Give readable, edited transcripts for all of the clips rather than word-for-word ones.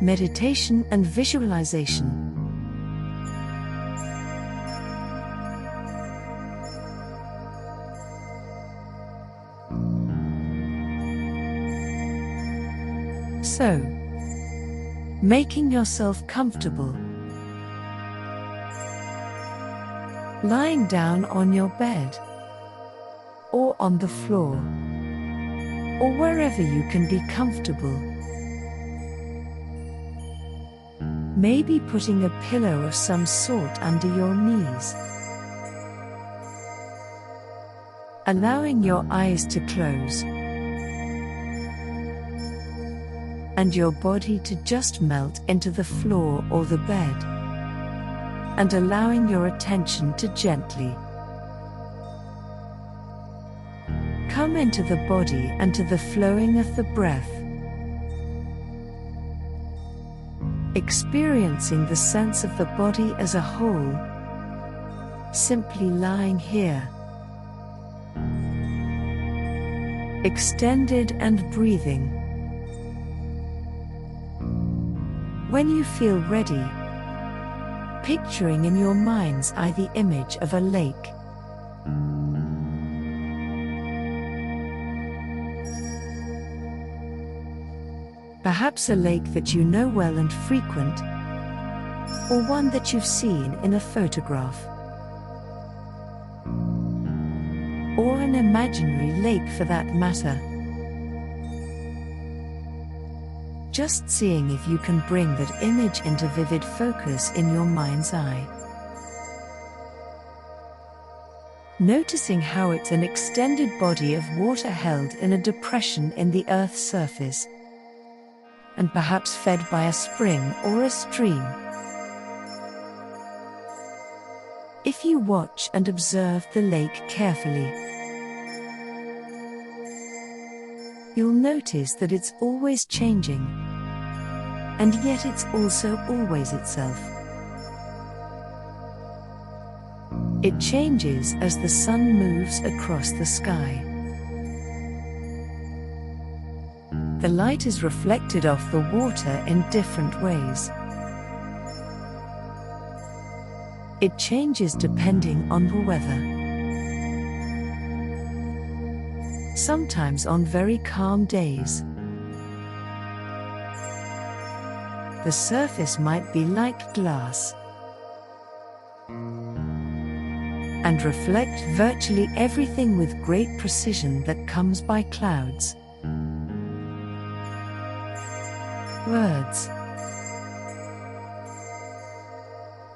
Meditation and visualization. So, making yourself comfortable. Lying down on your bed, or on the floor, or wherever you can be comfortable. Maybe putting a pillow of some sort under your knees. Allowing your eyes to close, and your body to just melt into the floor or the bed, and allowing your attention to gently come into the body and to the flowing of the breath, experiencing the sense of the body as a whole, simply lying here, extended and breathing. When you feel ready, picturing in your mind's eye the image of a lake. Perhaps a lake that you know well and frequent, or one that you've seen in a photograph, or an imaginary lake for that matter. Just seeing if you can bring that image into vivid focus in your mind's eye. Noticing how it's an extended body of water held in a depression in the Earth's surface, and perhaps fed by a spring or a stream. If you watch and observe the lake carefully, you'll notice that it's always changing, and yet it's also always itself. It changes as the sun moves across the sky. The light is reflected off the water in different ways. It changes depending on the weather. Sometimes on very calm days, the surface might be like glass and reflect virtually everything with great precision that comes by clouds, birds,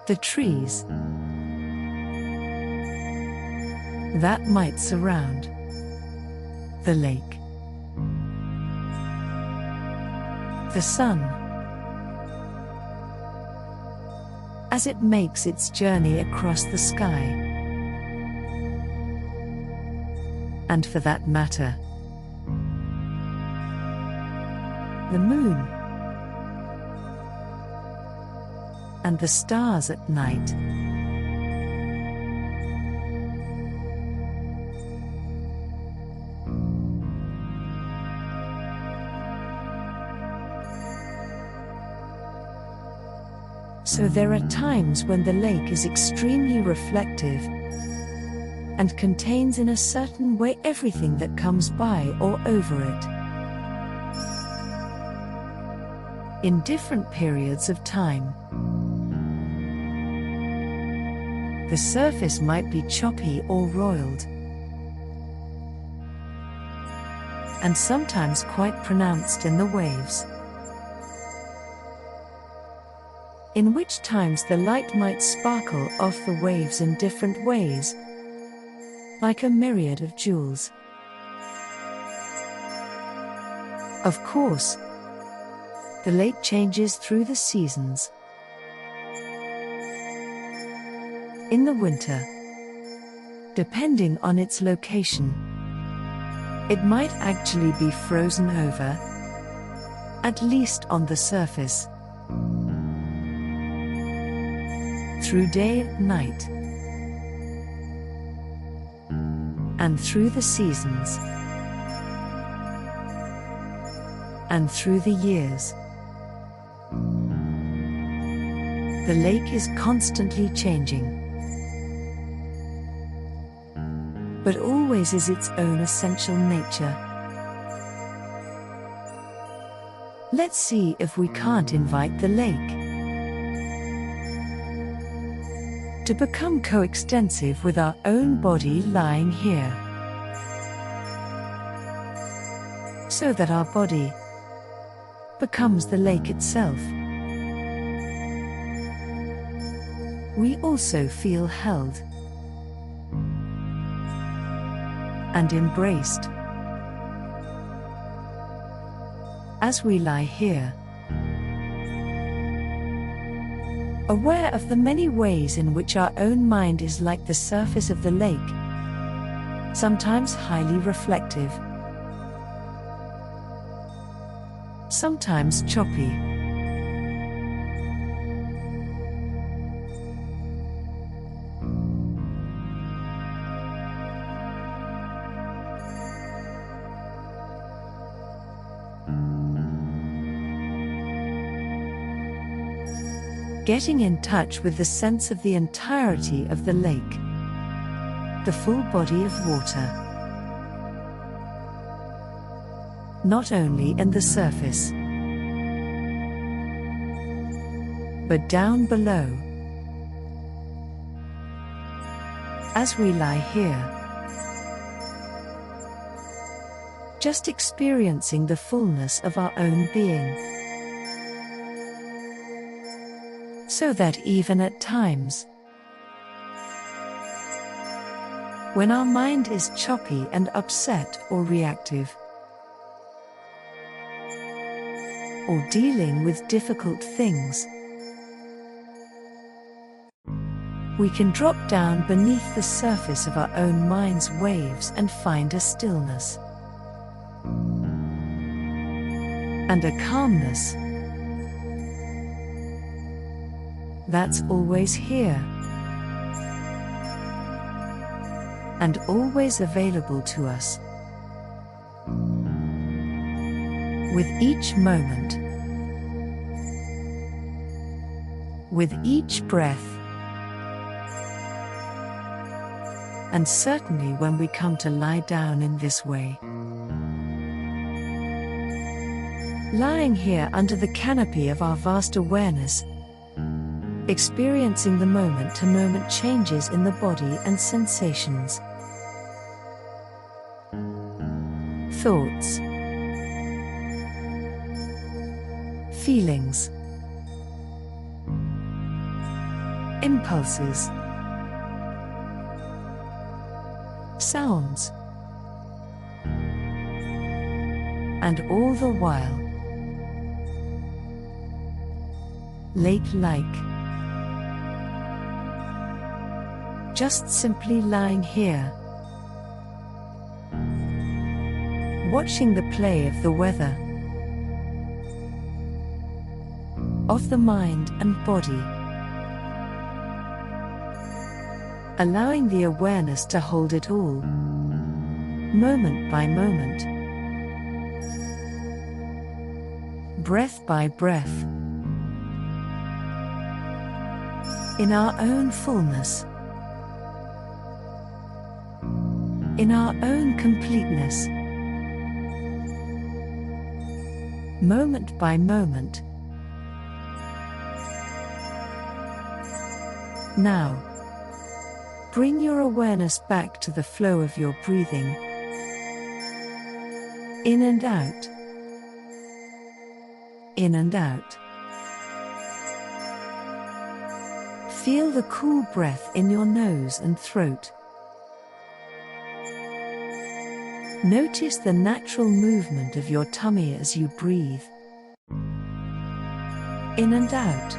the trees that might surround the lake, the sun, as it makes its journey across the sky, and for that matter, the moon, and the stars at night. So there are times when the lake is extremely reflective and contains in a certain way everything that comes by or over it. In different periods of time, the surface might be choppy or roiled, and sometimes quite pronounced in the waves, in which times the light might sparkle off the waves in different ways, like a myriad of jewels. Of course, the lake changes through the seasons. In the winter, depending on its location, it might actually be frozen over, at least on the surface, through day and night, and through the seasons, and through the years. The lake is constantly changing, but always is its own essential nature. Let's see if we can't invite the lake to become coextensive with our own body lying here, so that our body becomes the lake itself. We also feel held and embraced as we lie here, aware of the many ways in which our own mind is like the surface of the lake, sometimes highly reflective, sometimes choppy. Getting in touch with the sense of the entirety of the lake, the full body of water, not only in the surface, but down below. As we lie here, just experiencing the fullness of our own being, so that even at times, when our mind is choppy and upset or reactive, or dealing with difficult things, we can drop down beneath the surface of our own mind's waves and find a stillness and a calmness that's always here and always available to us. With each moment, with each breath, and certainly when we come to lie down in this way, lying here under the canopy of our vast awareness, experiencing the moment-to-moment changes in the body and sensations, thoughts, feelings, impulses, sounds, and all the while, lake-like, just simply lying here, watching the play of the weather, of the mind and body, allowing the awareness to hold it all, moment by moment, breath by breath, in our own fullness, in our own completeness, moment by moment. Now, bring your awareness back to the flow of your breathing, in and out, in and out. Feel the cool breath in your nose and throat. Notice the natural movement of your tummy as you breathe, in and out.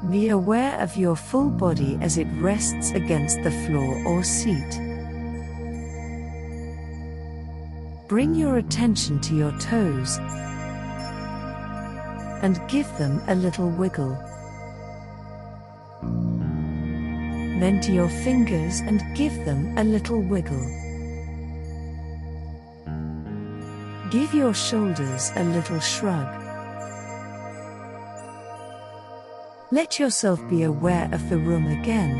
Be aware of your full body as it rests against the floor or seat. Bring your attention to your toes and give them a little wiggle. Then to your fingers and give them a little wiggle. Give your shoulders a little shrug. Let yourself be aware of the room again,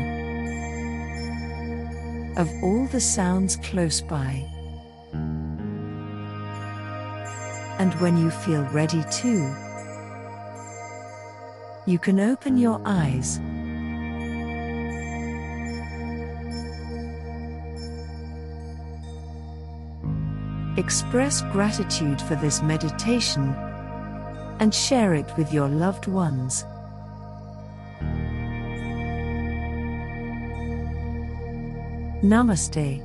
of all the sounds close by. And when you feel ready to, you can open your eyes. Express gratitude for this meditation and share it with your loved ones. Namaste.